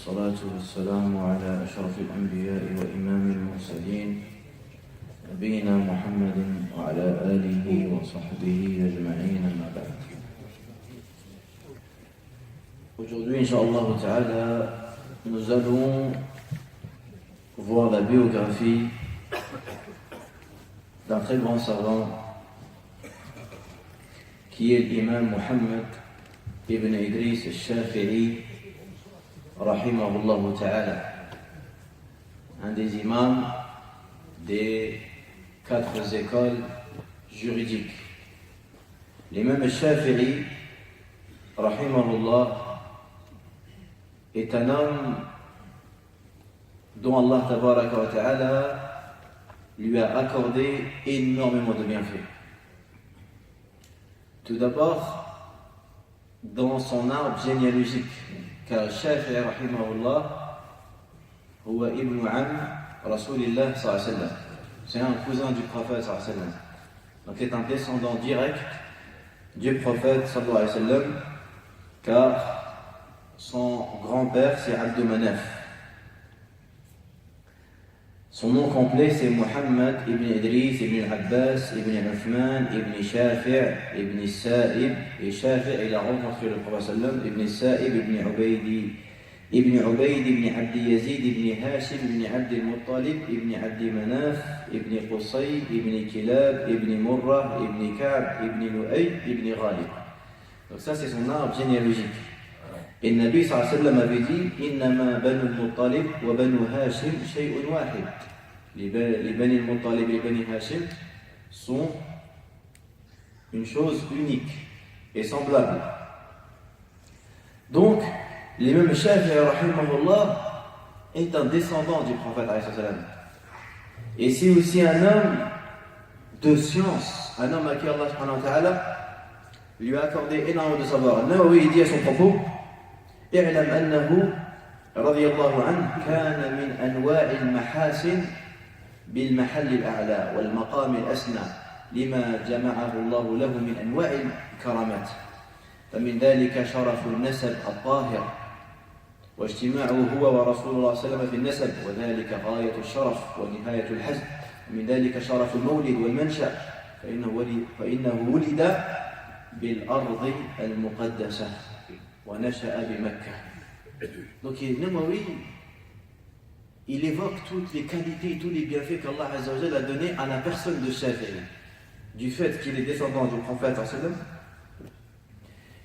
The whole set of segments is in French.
والصلاة والسلام على أشرف الأنبياء وإمام المرسلين نبينا محمد وعلى آله وصحبه أجمعين أما بعد. Aujourd'hui, Inch'Allah Ta'ala, nous allons voir la biographie d'un très grand savant qui est l'imam Muhammad ibn Idris al-Shafi'i rahimahullah ta'ala, un des imams des 4 écoles juridiques. L'imam al-Shafi'i rahimahullah est un homme dont Allah tabaraka wa ta'ala lui a accordé énormément de bienfaits. Tout d'abord, dans son arbre généalogique, car Shafi'i rahimahullah huwa ibn am Rasulillah sallallahu alayhi wa sallam. C'est un cousin du prophète sallallahu alayhi wa sallam. Donc est un descendant direct du prophète sallallahu alayhi wa sallam, car son grand-père c'est Abd Manaf. Son nom complet c'est Muhammad ibn Idris ibn Abbas ibn Uthman ibn Shafi' ibn Sa'ib. Et Shafi' il a rencontré le prophète sallam, ibn Sa'ib ibn Ubaydi ibn Ubayd ibn Abd Yazid ibn Hashim ibn Abd al-Muttalib ibn Abd Manaf ibn Qusay ibn Kilab ibn Murrah ibn Ka'b ibn Lu'ay ibn Ghalib. Donc ça c'est son arbre généalogique. Et le Nabi sallallahu alayhi wa sallam avait dit Innama banu al-Muttalib wa banu Hashim shay'un wahid. Les Bani al-Muttalib et les Bani Hashim sont une chose unique et semblable. Donc, l'imam Shafi'i rahimahullah est un descendant du prophète alayhi salam. Et c'est aussi un homme de science, un homme à qui Allah subhanahu wa ta'ala lui a accordé énormément de savoir. Nawawi dit à son propos اعلم أنه رضي الله عنه كان من أنواع المحاسن بالمحل الأعلى والمقام الأسنى لما جمعه الله له من أنواع الكرامات، فمن ذلك شرف النسب الطاهر واجتماعه هو ورسول الله صلى الله عليه وسلم في النسب، وذلك غاية الشرف ونهاية الحزن. ومن ذلك شرف المولد والمنشأ فإنه ولد بالأرض المقدسة ونشأ بمكة. Donc Nawawi, il évoque toutes les qualités et tous les bienfaits qu'Allah Azza wa Jalla a donné à la personne de Shafi'i, du fait qu'il est descendant du prophète sallam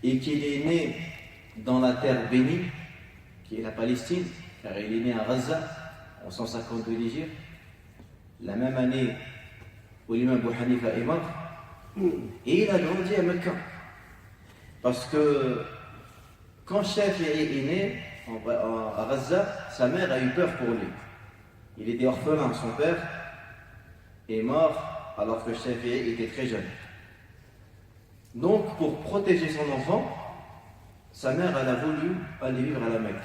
et qu'il est né dans la terre bénie, qui est la Palestine, car il est né à Gaza en 152 d'Hégire, la même année où l'imam Abu Hanifa est mort, et il a grandi à Mecca. Parce que quand Shafi'i est né à Gaza, sa mère a eu peur pour lui. Il était orphelin, son père est mort alors que Shafi'i était très jeune. Donc, pour protéger son enfant, sa mère elle a voulu aller vivre à la Mecque.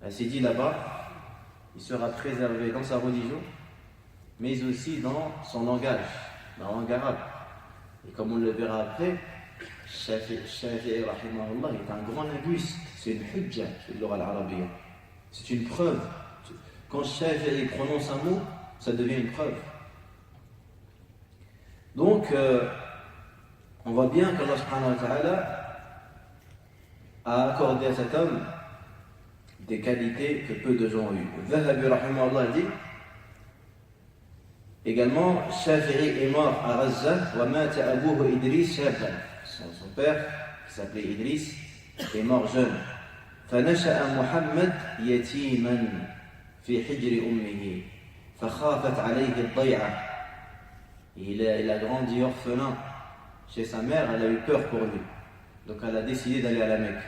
Elle s'est dit là-bas, il sera préservé dans sa religion, mais aussi dans son langage, dans la langue arabe. Et comme on le verra après, Shafi'i rahimahullah est un grand linguiste, c'est une hujja, c'est l'oral arabia. C'est une preuve. Quand Shafi'i prononce un mot, ça devient une preuve. Donc, on voit bien qu'Allah subhanahu wa ta'ala a accordé à cet homme des qualités que peu de gens ont eues. Zahabi rahimahullah dit également, Shafi'i est mort à Gaza, wa mata abuhu Idris shaban. Son père, qui s'appelait Idris, est mort jeune. فنشأ محمد يتيما في حجر أمه فخافت عليه الضيعة. Il a grandi orphelin chez sa mère, elle a eu peur pour lui. Donc elle a décidé d'aller à la Mecque.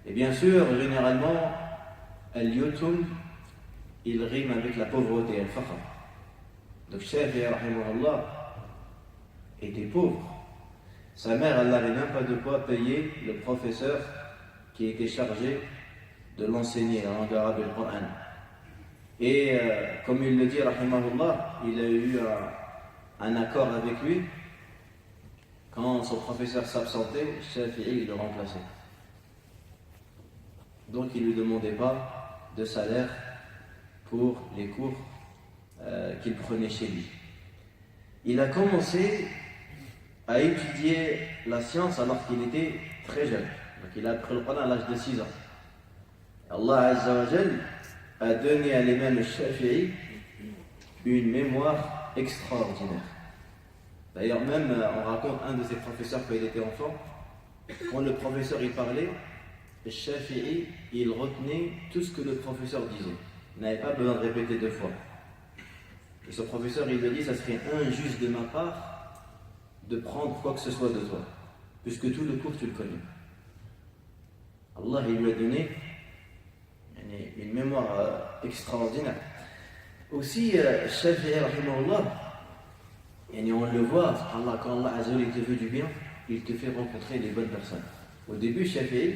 Et bien sûr, généralement, al-yutum, il rime avec la pauvreté, al-faqr. Donc Shafi'i rahimahullah était pauvre. Sa mère, elle n'avait même pas de quoi payer le professeur qui était chargé de l'enseigner en langue arabe et le Coran. Et comme il le dit, rahimahullah, il a eu un accord avec lui. Quand son professeur s'absentait, Shafi'i le remplaçait. Donc il ne lui demandait pas de salaire pour les cours qu'il prenait chez lui. Il a commencé à étudier la science alors qu'il était très jeune. Donc il a appris le Coran à l'âge de 6 ans. Allah Azza wa Jal a donné à l'imam al-Shafi'i une mémoire extraordinaire. D'ailleurs, même on raconte un de ses professeurs quand il était enfant, quand le professeur il parlait, le Shafi'i il retenait tout ce que le professeur disait. Il n'avait pas besoin de répéter 2 fois. Et ce professeur il lui a dit, ça serait injuste de ma part de prendre quoi que ce soit de toi, puisque tout le cours tu le connais. Allah il lui a donné une mémoire extraordinaire. Aussi, Shafi'i rahimahullah, on le voit, Allah, quand Allah Azza wa Jalla te veut du bien, il te fait rencontrer les bonnes personnes. Au début, Shafi'i,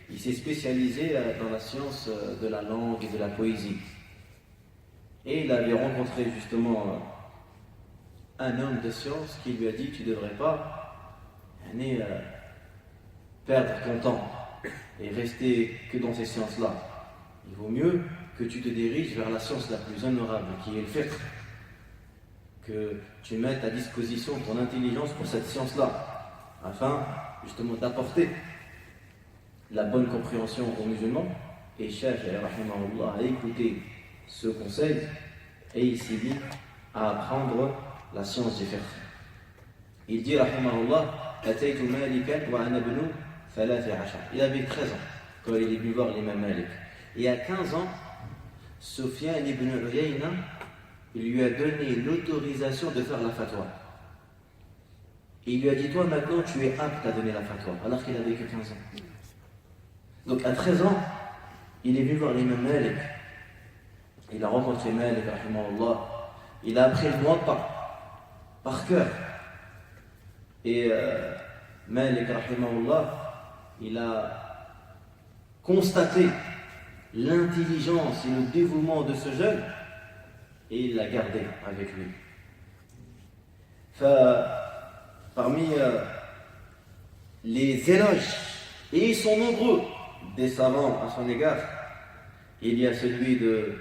il s'est spécialisé dans la science de la langue et de la poésie. Et il avait rencontré justement un homme de science qui lui a dit, tu ne devrais pas perdre ton temps et rester que dans ces sciences-là. Il vaut mieux que tu te diriges vers la science la plus honorable, qui est le fiqh. Que tu mettes à disposition ton intelligence pour cette science-là, afin justement d'apporter la bonne compréhension aux musulmans. Et Shafi'i rahimahullah a écouté ce conseil et il s'est mis à apprendre la science du fiqh. Il dit rahimahullah, Ataytu Malikan wa ana ibnu 13 ashar. Il avait 13 ans quand il est venu voir l'imam Malik. Et à 15 ans, Sufyan ibn Uyayna, il lui a donné l'autorisation de faire la fatwa. Et il lui a dit, toi maintenant tu es apte à donner la fatwa, alors qu'il avait que 15 ans. Donc à 13 ans, il est venu voir l'imam Malik. Il a rencontré Malik, rahimahullah. Il a appris le Muwatta par cœur. Et Malik, rahimahullah, il a constaté l'intelligence et le dévouement de ce jeune et il l'a gardé avec lui. Parmi les éloges, et ils sont nombreux, des savants à son égard, il y a celui de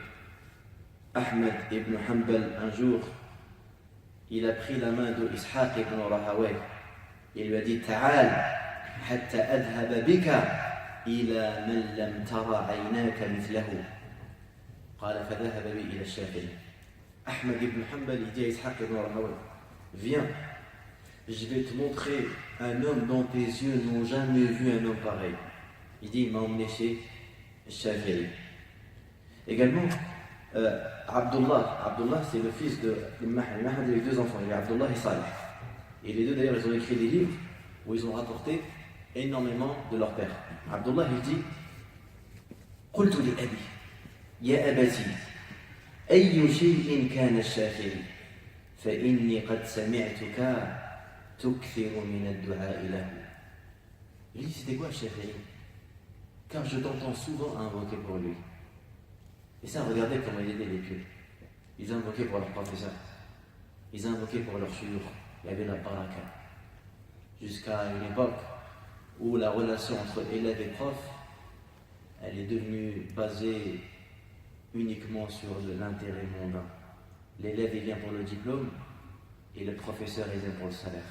Ahmed ibn Hanbal. Un jour, il a pris la main de Ishaq ibn Rahawayh. Il lui a dit, Ta'al, hatta adhaba bika إلى من لم ترى عيناك مثله قال فذهب بي إلى الشافعي. Ahmed ibn Hanbal il dit à Ishaq ibn Rahawayh, viens, je vais te montrer un homme dont tes yeux n'ont jamais vu un homme pareil. Il dit, il m'a emmené chez Shafi'i. Également, Abdullah c'est le fils de Mahdi. Mahdi avait 2 enfants, il y a Abdullah et Salih. Et les deux d'ailleurs, ils ont écrit des livres où ils ont rapporté énormément de leur père. Abdullah il dit, قلت لأبي يا أبتي أي شيء كان الشافعي فإني قد سمعتك تكثر من الدعاء له. Il dit, c'était quoi le Shafi'i? Car je t'entends souvent invoquer pour lui. Et ça, regardez comment il aidait les pieux. Ils invoquaient pour leur professeur. Ils invoquaient pour leur shuyukh. Il y avait la baraka. Jusqu'à une époque où la relation entre élève et prof, elle est devenue basée uniquement sur l'intérêt mondain. L'élève il vient pour le diplôme et le professeur il vient pour le salaire.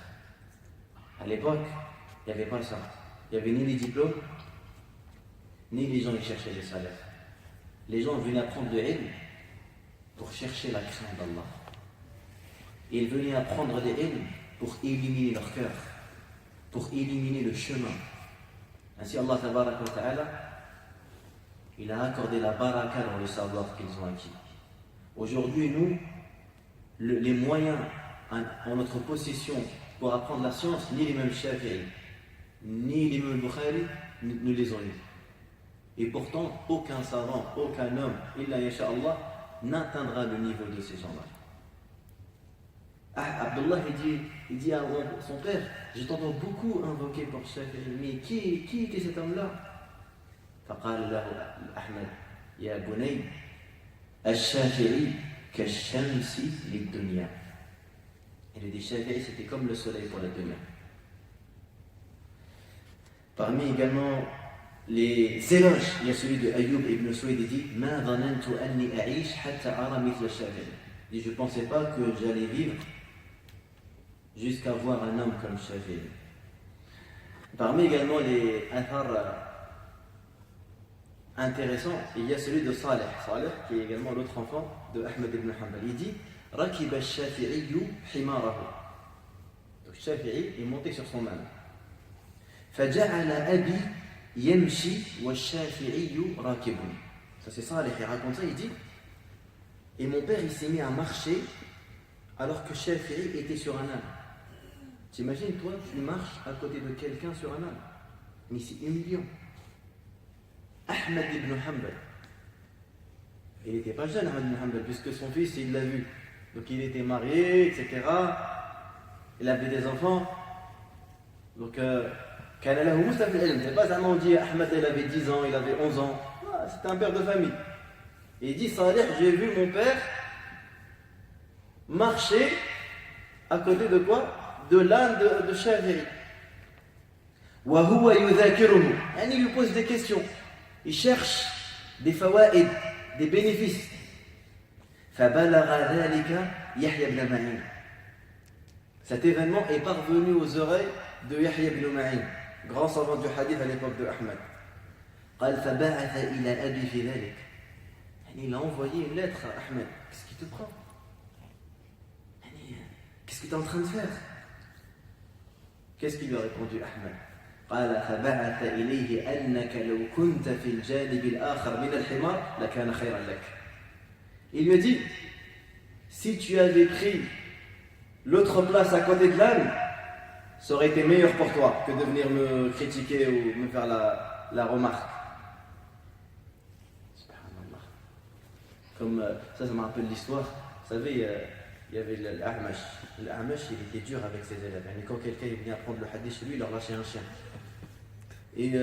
À l'époque, il n'y avait pas ça. Il n'y avait ni les diplômes, ni les gens qui cherchaient les salaires. Les gens venaient apprendre le ilm pour chercher la crainte d'Allah. Et ils venaient apprendre des ilm pour éliminer leur cœur, pour éliminer le chemin. Ainsi Allah tabaraka wa ta'ala, il a accordé la baraka dans le savoir qu'ils ont acquis. Aujourd'hui, nous, les moyens en notre possession pour apprendre la science, ni l'imam Shafi'i, ni l'imam Bukhari ne les ont eu. Et pourtant, aucun savant, aucun homme, illa yasha'Allah, n'atteindra le niveau de ces gens-là. Abdullah il dit à son père, je t'entends beaucoup invoquer pour Shafi'i, mais qui était cet homme-là? فقال له أحمد يا بني الشافعي كالشمس للدنيا. Il a dit, Shafi'i c'était comme le soleil pour la dunya. Parmi également les éloges. Il y a celui de Ayyub ibn Suwayd, il dit Ma dhanantu anni a'ish hatta ara mithla Shafi'i. Il dit je ne pensais pas que j'allais vivre jusqu'à voir un homme comme Shafi'i. Parmi également les athars intéressants, il y a celui de Saleh, qui est également l'autre enfant de Ahmed ibn Hanbal. Il dit Rakiba al-Shafi'i himarahu. Donc Shafi'i est monté sur son âne. Faja'ala abi yamshi wa al-Shafi'i rakibun. Ça c'est Saleh qui raconte ça, il dit et mon père il s'est mis à marcher alors que Shafi'i était sur un âne. T'imagines, toi, tu marches à côté de quelqu'un sur un âne. Mais c'est humiliant. Ahmed ibn Hanbal. Il n'était pas jeune, Ahmed ibn Hanbal, puisque son fils, il l'a vu. Donc il était marié, etc. Il avait des enfants. Donc, c'est pas seulement on dit Ahmed, il avait 10 ans, il avait 11 ans. Ah, c'était un père de famille. Et il dit, Salih, j'ai vu mon père marcher à côté de quoi? De l'âne de Shafi'i. Il lui pose des questions. Il cherche des fawaïd, des bénéfices. Cet événement est parvenu aux oreilles de Yahya ibn Ma'in, grand savant du hadith à l'époque de Ahmed. Il a envoyé une lettre à Ahmed. Qu'est-ce qui te prend? Qu'est-ce que tu es en train de faire? Qu'est-ce qu'il lui a répondu Ahmed? قال فبعث إليه أنك لو كنت في الجانب الآخر من الحمار لكان خيرا لك. Il lui a dit si tu avais pris l'autre place à côté de l'âne, ça aurait été meilleur pour toi que de venir me critiquer ou me faire la remarque. Subhanallah. Comme ça me rappelle l'histoire. Vous savez, il y avait l'A'mash. L'A'mash, il était dur avec ses élèves. Et quand quelqu'un venait apprendre le hadith chez lui, il leur lâchait un chien. Et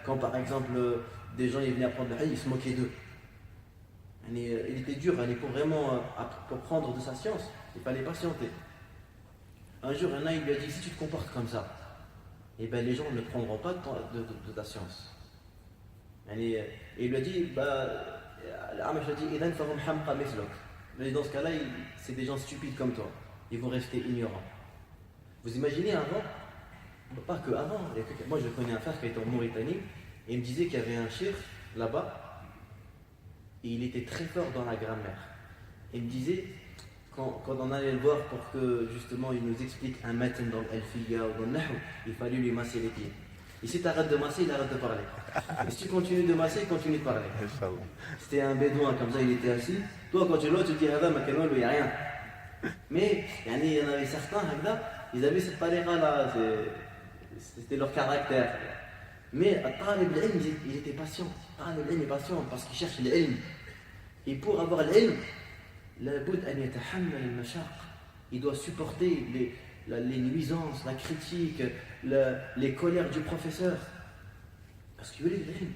quand par exemple des gens venaient apprendre le hadith, il se moquait d'eux. Il était dur, pour vraiment pour prendre de sa science, il fallait patienter. Un jour, il lui a dit si tu te comportes comme ça, et ben les gens ne prendront pas de ta science. Et il lui a dit l'A'mash a dit idan fahum hamqa mithluk. Mais dans ce cas-là, c'est des gens stupides comme toi. Ils vont rester ignorants. Vous imaginez avant, pas que avant, moi je connais un frère qui était en Mauritanie et il me disait qu'il y avait un cheikh là-bas et il était très fort dans la grammaire. Il me disait, quand on allait le voir pour que justement il nous explique un matin dans l'Alfiya ou dans le Nahu, il fallait lui masser les pieds. Et si tu arrêtes de masser, il arrête de parler. Et si tu continues de masser, il continue de parler. C'était un bédouin, comme ça il était assis. Toi quand tu l'as, tu te dis, il n'y a rien. Mais il y en avait certains, ils avaient cette tariqa-là, c'était leur caractère. Mais Talib al-ilm, il était patient. Talib al-ilm est patient parce qu'il cherche l'ilm. Et pour avoir l'ilm, il doit supporter les nuisances, la critique, les colères du professeur. Parce qu'il veut l'ilm.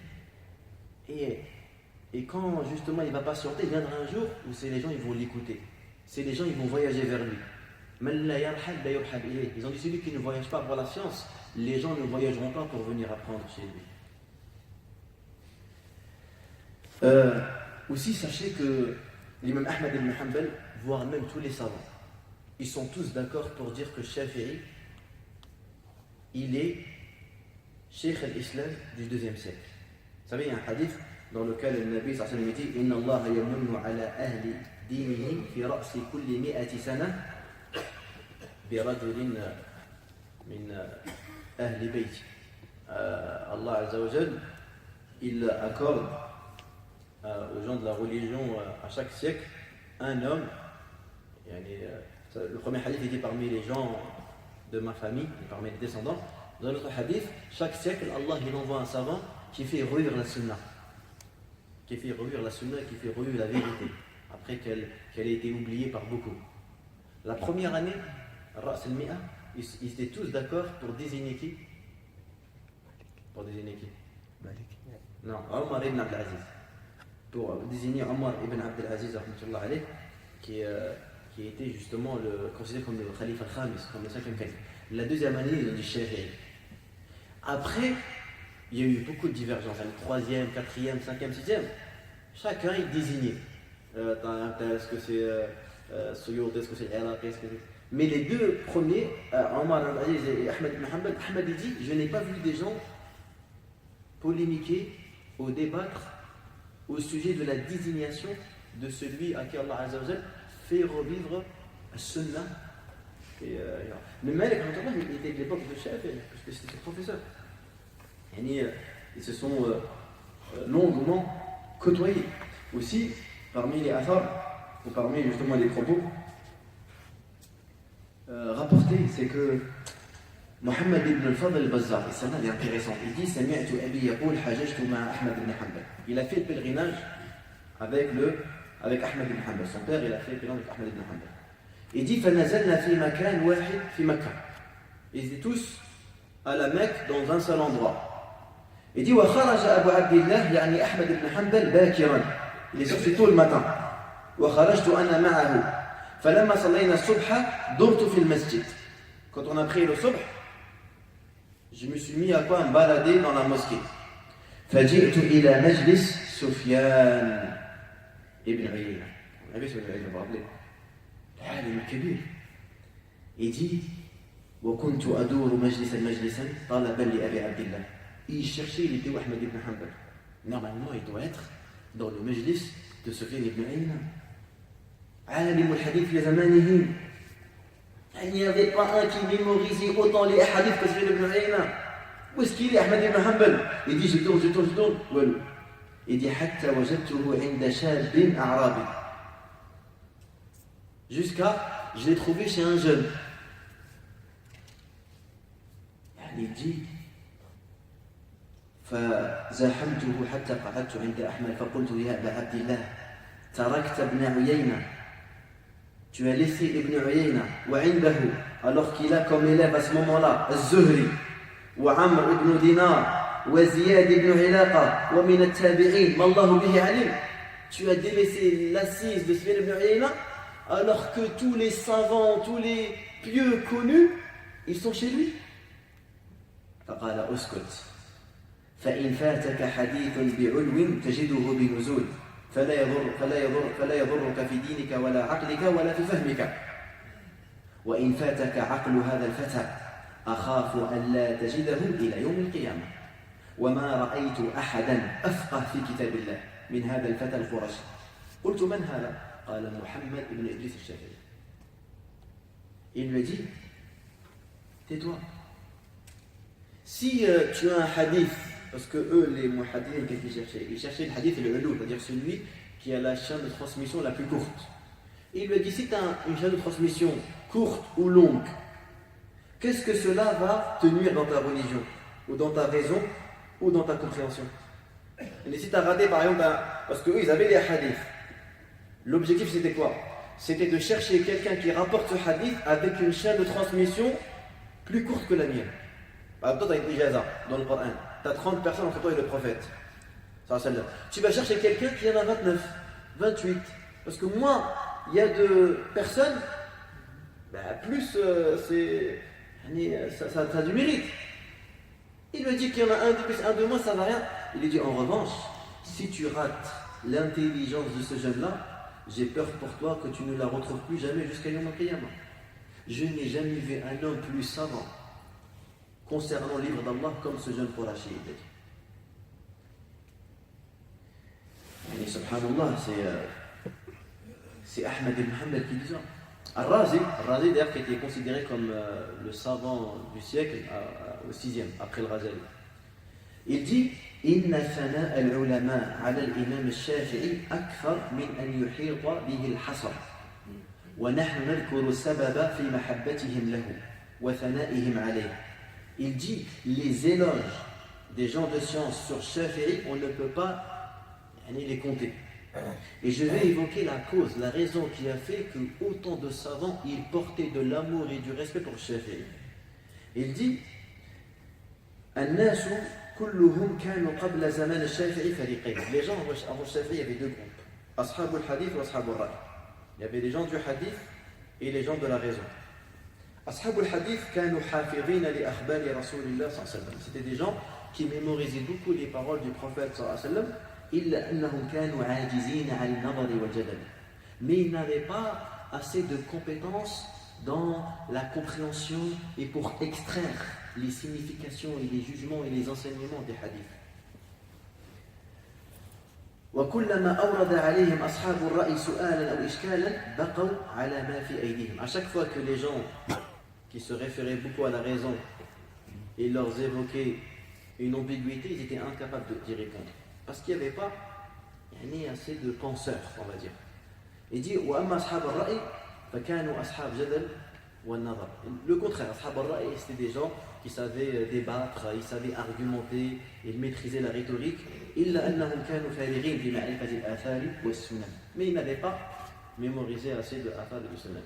Et quand justement il va patienter, il viendra un jour où les gens ils vont l'écouter. Les gens ils vont voyager vers lui. Ils ont dit celui qui ne voyage pas pour la science, les gens ne voyageront pas pour venir apprendre chez lui. Aussi, sachez que l'imam Ahmed ibn Hanbal, voire même tous les savants, ils sont tous d'accord pour dire que Shafi'i, il est Cheikh al-Islam du 2e siècle. Vous savez, il y a un hadith dans lequel le Nabi sallallahu alayhi wa sallam dit Inna Allah yamunnu ala ahli dinihi fi ra'si kulli mi'ati sana برجل من أهل بيت. Allah Azza wa Jal, il accorde aux gens de la religion à chaque siècle un homme. Le premier hadith était parmi les gens de ma famille, parmi les descendants. Dans l'autre hadith, chaque siècle, Allah il envoie un savant qui fait revivre la sunna, qui fait revivre la vérité, après qu'elle ait été oubliée par beaucoup. La première année, Ras al-Mi'a, ils étaient tous d'accord pour désigner qui? Malik. Non, Omar ibn Abdel Aziz. Pour désigner Omar ibn Abdel Aziz, qui était justement considéré comme le Khalifa al-Khamis, comme le 5e calife. La deuxième année, ils ont dit Shafi'i. Après, il y a eu beaucoup de divergences, le troisième, quatrième, cinquième, sixième. Chacun il désignait. Est-ce que c'est Suyuti, est-ce que c'est Iraqi, est-ce que c'est... Mais les deux premiers, Omar al-Aziz et Ahmed ibn Hanbal, Ahmed dit, je n'ai pas vu des gens polémiquer ou débattre au sujet de la désignation de celui à qui Allah Azza wa Jal fait revivre la Sunnah. Le Malik, il était de l'époque de Shafi'i, parce que c'était son professeur. Ils se sont longuement côtoyés. Aussi, parmi les athars, ou parmi justement les propos rapportés, c'est que Mohammed ibn al-Fadl al-Bazzar, et ça est intéressant, il dit Sami'tu abi yaqul hajajtu ma Ahmed ibn Hanbal. Il a fait le pèlerinage avec Ahmed ibn Hanbal. Son père, il a fait le pèlerinage avec Ahmed ibn Hanbal. Il dit فنزلنا في مكان واحد في مكة. Ils étaient tous à la Mecque dans un seul endroit. Il dit وخرج أبو عبد الله يعني أحمد بن حنبل باكرا. Il est sorti tôt le matin. وخرجت أنا معه. فلما صلينا الصبح دورت في المسجد. Quand on a prié le subh, je me suis mis à quoi me balader dans la mosquée. فجئت إلى مجلس سفيان ابن عيينة. Vous avez Sufyan ibn Uyayna, العالم الكبير. Il dit وكنت أدور مجلسا طلبا لأبي عبد الله. Il cherchait, il était où Ahmed ibn Hanbal. Normalement, il doit être dans le majlis de Sufyan ibn Uyayna. عالم الحديث في زمانه. Il n'y avait pas un qui mémorisait autant les hadiths que Sufyan ibn Uyayna. Où est-ce qu'il est, Ahmed ibn Hanbal? Il dit je tourne. Il dit حتى وجدته عند شاب أعرابي. Jusqu'à, je l'ai trouvé chez un jeune. Il dit فزاحمته حتى قعدت عند أحمد فقلت يا أبا عبد الله تركت ابن عيينة. Tu as laissé Ibn Uyayna وعنده, alors qu'il a comme élève à ce moment-là الزهري وعمر ibn Dinar وزياد ibn علاقة ومن التابعين ما الله به عليم. Tu as délaissé l'assise de Sufyan ibn Uyayna alors que tous les savants, tous les pieux connus, ils sont chez lui. فقال اسكت فإن فاتك حديث بعلو تجده بنزول فلا يضرك في دينك ولا عقلك ولا في فهمك وإن فاتك عقل هذا الفتى أخاف أن لا تجده إلى يوم القيامة وما رأيت أحدا أفقه في كتاب الله من هذا الفتى القرشي. قلت من هذا؟ قال محمد بن إدريس الشافعي. Il lui dit tais-toi. Si tu as un hadith, parce que eux, les muhaddiths, qu'est-ce qu'ils cherchaient? Ils cherchaient le hadith et le ulou, c'est-à-dire celui qui a la chaîne de transmission la plus courte. Et il lui a dit, si tu as une chaîne de transmission courte ou longue, qu'est-ce que cela va te nuire dans ta religion, ou dans ta raison, ou dans ta compréhension? Et si tu as raté, par exemple, parce qu'eux, ils avaient les hadiths, l'objectif c'était quoi? C'était de chercher quelqu'un qui rapporte ce hadith avec une chaîne de transmission plus courte que la mienne. Par exemple, toi, tu as une ijaza dans le Coran. Tu as 30 personnes entre toi et le prophète. Tu vas chercher quelqu'un qui en a 29, 28. Parce que moins il y a de personnes, plus ça a du mérite. Il me dit qu'il y en a un de plus, un de moins, ça ne va rien. Il lui dit en revanche, si tu rates l'intelligence de ce jeune-là, j'ai peur pour toi que tu ne la retrouves plus jamais jusqu'à Yom al-Qiyamah. Je n'ai jamais vu un homme plus savant concernant le livre d'Allah comme ce jeune Qurashi. Et subhanallah, c'est Ahmed ibn Hanbal qui dit ça. Al-Razi d'ailleurs qui était considéré comme le savant du siècle au 6e, après le Ghazali. Il dit إن ثناء العلماء على الإمام الشافعي أكثر من أن يحيط به الحصر ونحن نذكر السبب في محبتهم له وثنائهم عليه. Il dit les éloges des gens de science sur Shafi'i, on ne peut pas les compter. Et je vais évoquer la cause, la raison qui a fait que autant de savants ils portaient de l'amour et du respect pour Shafi'i. Il dit الناس كلهم كانوا قبل زمان الشافعي فريقين. Les gens avant Shafi'i, il y avait deux groupes. أصحاب الحديث وأصحاب الرأي. Il y avait les gens du hadith et les gens de la raison. أصحاب الحديث كانوا حافظين لأخبار رسول الله صلى الله عليه وسلم. C'était des gens qui mémorisaient beaucoup les paroles du prophète sallallahu alayhi wa sallam, إلا أنهم كانوا عاجزين عن النظر والجدل. Mais ils n'avaient pas assez de compétences dans la compréhension et pour extraire les significations et les jugements et les enseignements des hadiths. وكلما أورد عليهم أصحاب الرأي سؤالا أو إشكالا بقوا على ما في أيديهم. À chaque fois que les gens qui se référaient beaucoup à la raison et leur évoquaient une ambiguïté, ils étaient incapables d'y répondre. Parce qu'il n'y avait pas assez de penseurs, on va dire. Il dit وأما أصحاب الرأي فكانوا أصحاب جدل والنظر. Le contraire, أصحاب الرأي, c'était des gens qui savaient débattre, ils savaient argumenter, ils maîtrisaient la rhétorique. إلا أنهم كانوا فارغين في معرفة الآثار والسنن. Mais ils n'avaient pas mémorisé assez de آثار et de sunnah.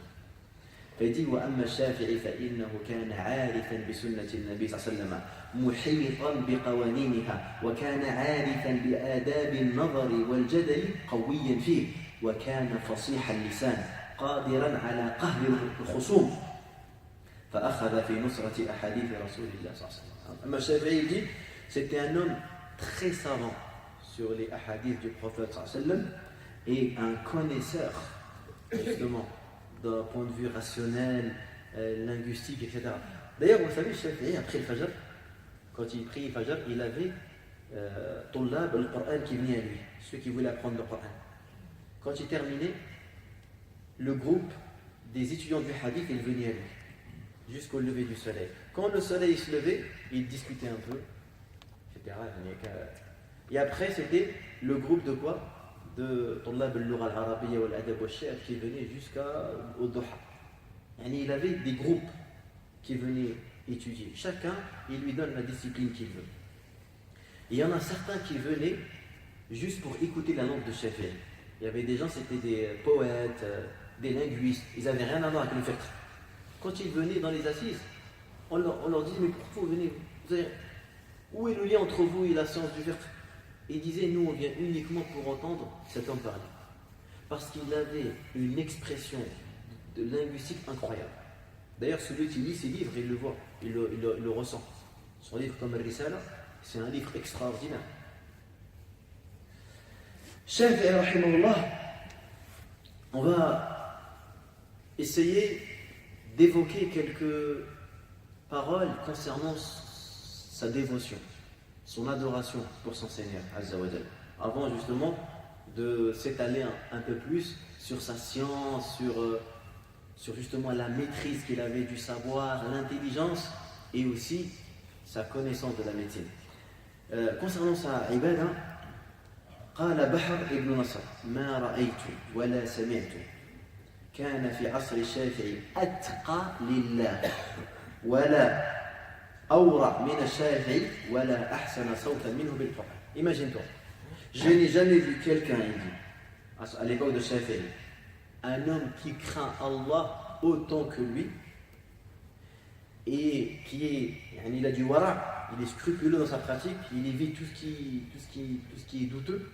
فيدي وأما الشافعي فإنه كان عارفا بسنة النبي صلى الله عليه وسلم محيطا بقوانينها وكان عارفا بآداب النظر والجدل قويا فيه وكان فصيح اللسان قادرا على قهر الخصوم فأخذ في نصرة أحاديث رسول الله صلى الله عليه وسلم. أما الشافعي dit c'était un homme très savant sur les hadiths du prophète sallallahu alayhi wa sallam et un connaisseur justement d'un point de vue rationnel, linguistique, etc. D'ailleurs, vous savez, Shafi'i, après le Fajr, quand il prie le Fajr, il avait Tullab al-Qur'an qui venait à lui, ceux qui voulaient apprendre le Qur'an. Quand il terminait, le groupe des étudiants du hadith, il venait à lui, jusqu'au lever du soleil. Quand le soleil se levait, il discutait un peu, etc. Et après, c'était le groupe de quoi? De Tullab al-Lugha al-Arabiyya wal-Adab wal-Shi'r qui venait jusqu'au Duha. Il avait des groupes qui venaient étudier. Chacun, il lui donne la discipline qu'il veut. Et il y en a certains qui venaient juste pour écouter la langue de Shafi'i. Il y avait des gens, c'était des poètes, des linguistes. Ils n'avaient rien à voir avec le fiqh. Quand ils venaient dans les assises, on leur disait, mais pourquoi vous venez? Où est le lien entre vous et la science du fiqh? Il disait, nous on vient uniquement pour entendre cet homme parler. Parce qu'il avait une expression de linguistique incroyable. D'ailleurs, celui qui lit ses livres, il le voit, il le ressent. Son livre comme Al-Risala, c'est un livre extraordinaire. Shafi'i rahimahullah, on va essayer d'évoquer quelques paroles concernant sa dévotion, son adoration pour son Seigneur, Azza wa Jal. Avant justement de s'étaler un peu plus sur sa science, sur justement la maîtrise qu'il avait du savoir, l'intelligence et aussi sa connaissance de la médecine. Concernant sa ibada, قال بحر ابن نصر ما رأيت ولا سمعت كان في عصر الشافعي أتقى لله ولا أورع من الشافعي ولا أحسن صوتا منه بالقرآن. Imagine-toi, je n'ai jamais vu quelqu'un, il dit, à l'époque de Shafi'i, un homme qui craint Allah autant que lui et il a du wara, il est scrupuleux dans sa pratique, il évite tout ce qui est douteux.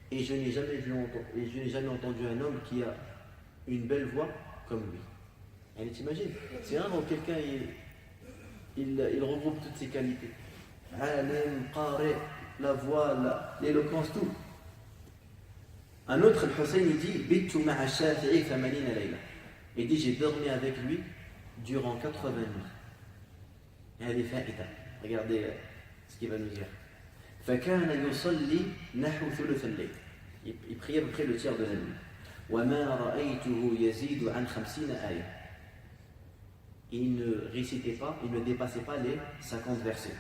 Et je n'ai jamais entendu un homme qui a une belle voix comme lui. T'imagines, c'est rare quand quelqu'un il regroupe toutes ces qualités. Alim, qari, la voix, l'éloquence, tout. Un autre, Al-Hussein, il dit Bittu ma'a Shafi'i 80 layla. Il dit j'ai dormi avec lui durant 80 nuits. Elle est faïda. Regardez ce qu'il va nous dire. فكان يصلي نحو ثلث الليل. Il priait à peu près le tiers de la nuit. وما رأيته يزيد عن 50 آية. Il ne récitait pas, il ne dépassait pas les 50 versets.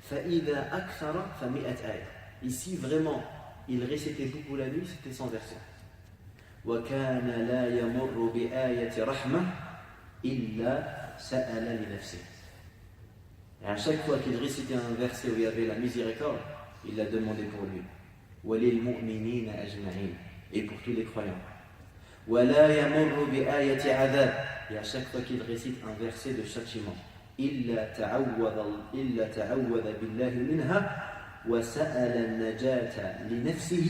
فإذا أكثر ف100 آية. Ici vraiment, il récitait beaucoup la nuit, c'était 100 versets. وكان لا يمر بآية رحمة إلا سأل لنفسه. Et à chaque fois qu'il récitait un verset où il y avait la miséricorde, il l'a demandé pour lui. وَلِلْمُؤْمِنِينَ أَجْمَعِينَ. Et pour tous les croyants. وَلَا يَمُرُّ بِآيَةِ عَذَابٍ. Et à chaque fois qu'il récite un verset de châtiment, إِلَّا تَعَوَّذَ بِاللَّهِ مِنْهَا وَسَأَلَ النَّجَاةَ لِنَفْسِهِ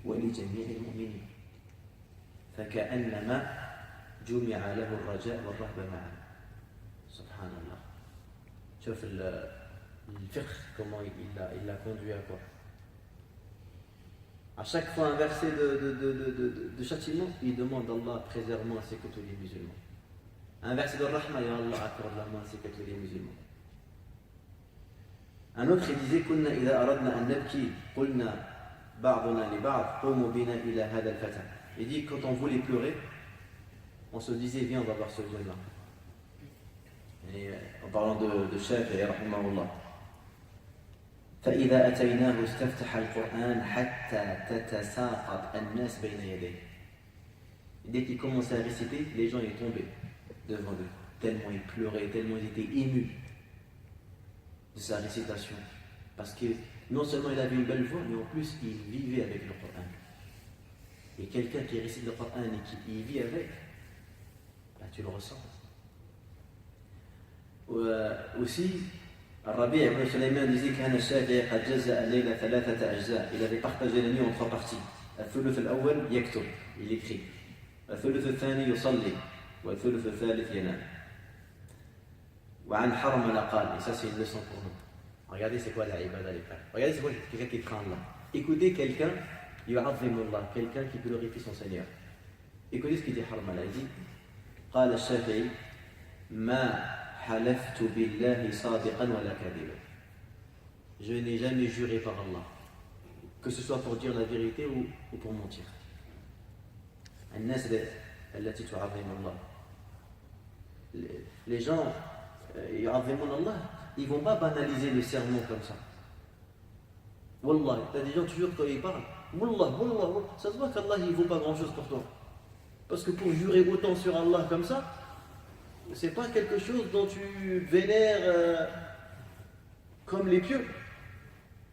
وَلِجَمِيعِ الْمُؤْمِنِينَ. فَكَأَنَّمَا جُمِعَ لَهُ الرَّجَاء وَالرَّهْبَ مَعًا. سبحان الله. شوف le fiqh, comment il l'a conduit à quoi? À chaque fois un verset de châtiment, il demande à Allah préserve-moi ainsi que tous les musulmans. Un verset de rahma, ya Allah accorde-la-moi ainsi que tous les musulmans. Un autre il disait Kunna idha aradna an nabki qulna ba'duna li ba'd qumu bina ila hada al-fata. Il dit quand on voulait pleurer, on se disait viens on va voir ce jeune là. Et en parlant de Shafi'i rahimahullah. فإذا أتيناه استفتح القرآن حتى تتساقط الناس بين يديه. Dès qu'il commençait à réciter, les gens y tombaient devant lui, tellement il pleurait, tellement il était ému de sa récitation. Parce que non seulement il avait une belle voix, mais en plus il vivait avec le Coran. Et quelqu'un qui récite le Coran et qui y vit avec, bah, tu le ressens. Aussi, Rabi' ibn Sulaiman disait qu'un Shafi'i qad jaza'a al-layla thalathata ajza'. Il avait partagé la nuit en 3 parties. الثلث الأول يكتب, il écrit. الثلث الثاني يصلي. والثلث الثالث ينام. وعن حرملة قال, et ça c'est une leçon pour nous. Regardez c'est quoi la ibada les frères. Regardez c'est quoi quelqu'un qui craint Allah. Écoutez quelqu'un, yu'azzimu Allah, quelqu'un qui glorifie son Seigneur. Écoutez ce qu'il dit Harmala, il dit قال الشافعي ما حلفت بالله صادقا ولا كاذبا. Je n'ai jamais juré par Allah, que ce soit pour dire la vérité ou pour mentir. الناس التي تعظم الله. Les gens يعظمون Allah, ils vont pas banaliser le sermon comme ça. Wallah, t'as des gens toujours quand ils parlent, Wallah, Wallah, Wallah, ça se voit qu'Allah il vaut pas grand chose pour toi. Parce que pour jurer autant sur Allah comme ça, c'est pas quelque chose dont tu vénères comme les pieux.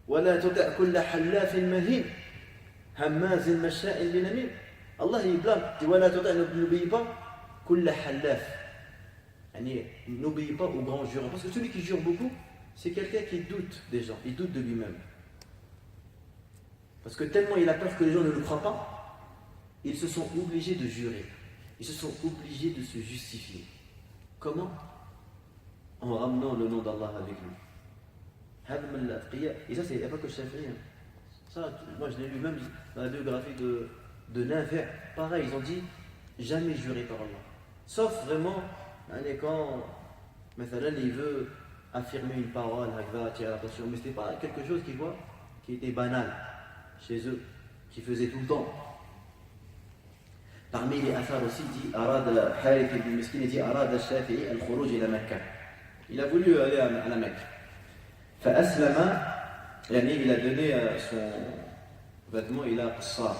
ولا تطع كل حلاف مهين هماز مشاء بنميم. Allah il blâme, dit ولا تطع, n'obéis pas كل حلاف. N'obéis pas aux grands jureurs. Parce que celui qui jure beaucoup, c'est quelqu'un qui doute des gens, il doute de lui-même. Parce que tellement il a peur que les gens ne le croient pas, ils se sont obligés de jurer. Ils se sont obligés de se justifier. Comment? En ramenant le nom d'Allah avec lui. Et ça, c'est pas que Shafi'i. Ça, moi je l'ai lu même dans la biographie de Nafi'. Pareil, ils ont dit jamais jurer par Allah. Sauf vraiment quand il veut affirmer une parole, il va attirer l'attention. Mais ce n'était pas quelque chose qui était banal chez eux, qui faisait tout le temps. Parmi les affaires aussi, dit Arad Harith ibn Miskin, il dit Arad al-Shafi'i al-Khuruj ila Makkah. Il a voulu aller à la Mecque. فأسلم, il a donné son vêtement, il a qassar,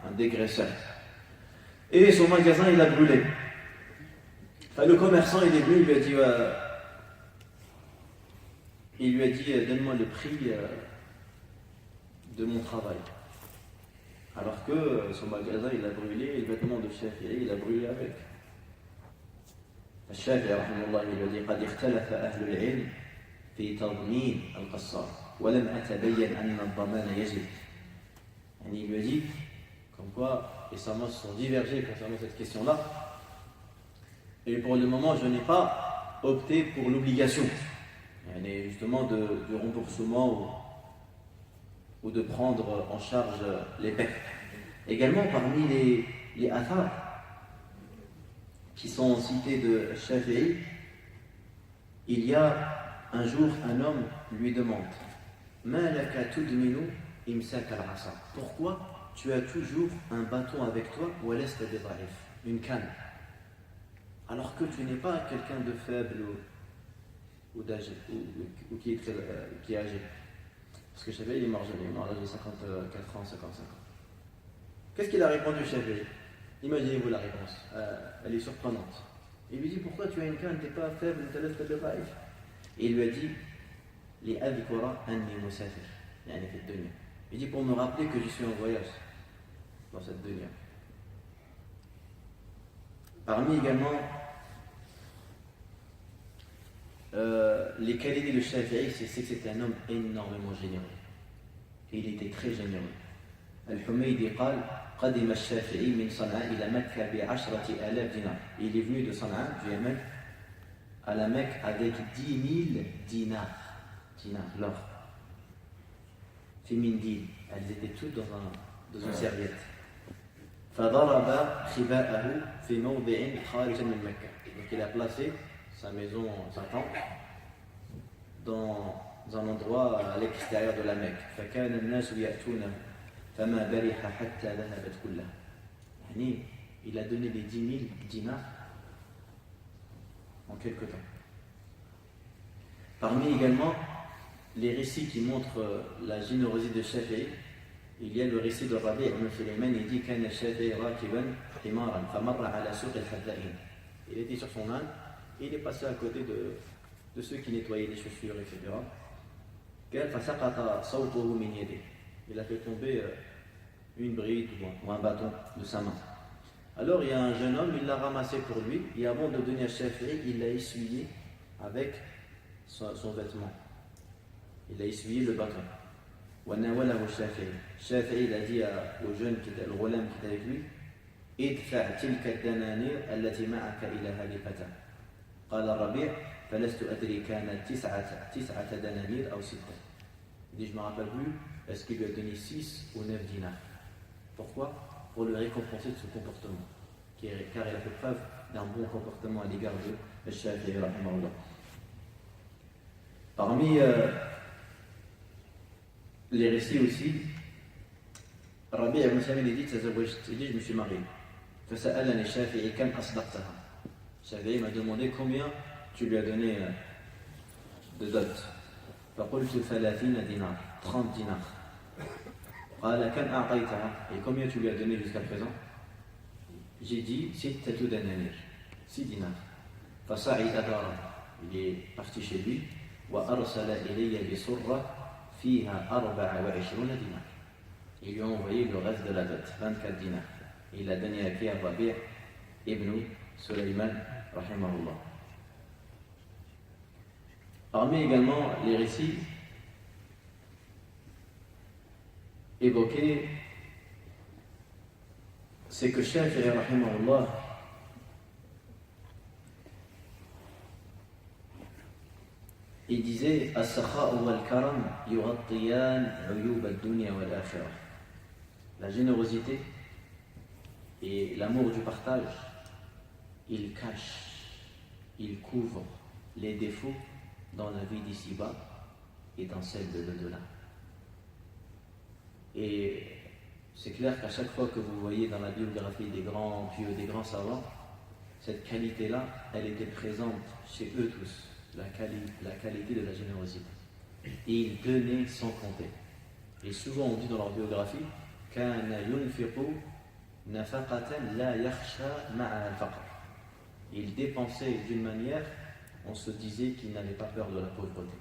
un dégraisseur. Et son magasin, il a brûlé. Le commerçant, il est venu, il lui a dit donne-moi le prix de mon travail. Alors que son magasin, il a brûlé, et le vêtement de Shafi'i, il a brûlé avec. الشافعي رحمه الله يقول قد اختلف أهل العلم في تضمين القصار ولم أتبين أن الضمان يجب. Il lui a dit comme quoi les savants se sont divergés concernant cette question-là. Et pour le moment, je n'ai pas opté pour l'obligation, justement du remboursement ou de prendre en charge les pertes. Également, parmi les athars qui sont cités de Shafi'i, il y a un jour un homme lui demande Ma laka tudminu imsak al-asa. Pourquoi tu as toujours un bâton avec toi ou une canne, alors que tu n'es pas quelqu'un de faible ou d'âgé, ou qui est âgé. Parce que Shafi'i il est mort jeune, il est mort à l'âge de 54 ans, 55 ans. Qu'est-ce qu'il a répondu Shafi'i? Imaginez-vous la réponse, elle est surprenante. Il lui dit pourquoi tu as une canne, tu n'es pas faible, tu n'es pas d'âge. Et il lui a dit li adhkura anni musafir, il dit pour me rappeler que je suis en voyage dans cette dunya. Parmi également les qualités de Shafi'i, c'est que c'était un homme énormément généreux. Et il était très généreux. Al-Humaydi قال قدم الشافعي من صنعاء إلى مكة ب10,000 dinars. Il est venu de Sana'a, du Yémen, à la Mecque avec 10 000 dinars. dinars, l'or. Fimindil, elles étaient toutes dans une serviette. فضرب خباءه في موضع خارج من مكة. Donc il a placé sa maison, sa tente, dans un endroit à l'extérieur de la Mecque. فكان الناس يأتونه فما برح حتى ذهبت كلها. يعني il a donné les 10 000 dinars en quelque temps. Parmi également les récits qui montrent la générosité de Shafi'i, il y a le récit de Rabi' ibn Sulayman. Il dit كان الشافعي راكبا حمارا فمر على سوق الحذائين. Il était sur son âne et il est passé à côté de ceux qui nettoyaient les chaussures, etc. قال فسقط صوته من يده. Il a fait tomber une bride ou un bâton de sa main. Alors il y a un jeune homme, il l'a ramassé pour lui, et avant de donner à Shafi'i, il l'a essuyé avec son vêtement. Il a essuyé le bâton. وناوله الشافعي. الشافعي il a dit au jeune qui était le ghulam qui était avec lui, ادفع تلك الدنانير التي معك إلى هذه الفتاة. قال الربيع فلست أدري كانت تسعة دنانير أو ستة. Il dit je ne me rappelle plus, est-ce qu'il lui a donné 6 ou 9 dinars. Pourquoi? Pour le récompenser de ce comportement, car il a fait preuve d'un bon comportement à l'égard de Shafi'i rahimahullah. Parmi les récits aussi, Rabi' ibn Sulayman dit il dit je me suis marié. فسألني الشافعي كم أصدقتها. Shafi'i m'a demandé combien tu lui as donné de dot. فقلت 30 dinars, 30 dinars. قال كم أعطيتها, et combien tu lui as donné jusqu'à présent? J'ai dit 6 دنانير, 6 dinars. فصعد داره, il est parti chez lui. وأرسل إلي بسرة فيها 24 dinars. Ils lui ont envoyé le reste de la dot, 24 dinars. Il a donné à qui? À Rabi' ibn Sulayman rahimahullah. Parmi également les récits évoqués, c'est que Shafi'i rahimahullah il disait as-sakha'u wal-karam yughатtiyan 'uyub ad-dunya wal-akhirah. La générosité et l'amour du partage, il cache, il couvre les défauts dans la vie d'ici-bas et dans celle de l'au-delà. Et c'est clair qu'à chaque fois que vous voyez dans la biographie des grands pieux, des grands savants, cette qualité-là, elle était présente chez eux tous, la qualité de la générosité. Et ils donnaient sans compter. Et souvent on dit dans leur biographie, كان ينفق نفقة لا يخشى معها الفقر. Ils dépensaient d'une manière, on se disait qu'ils n'avaient pas peur de la pauvreté.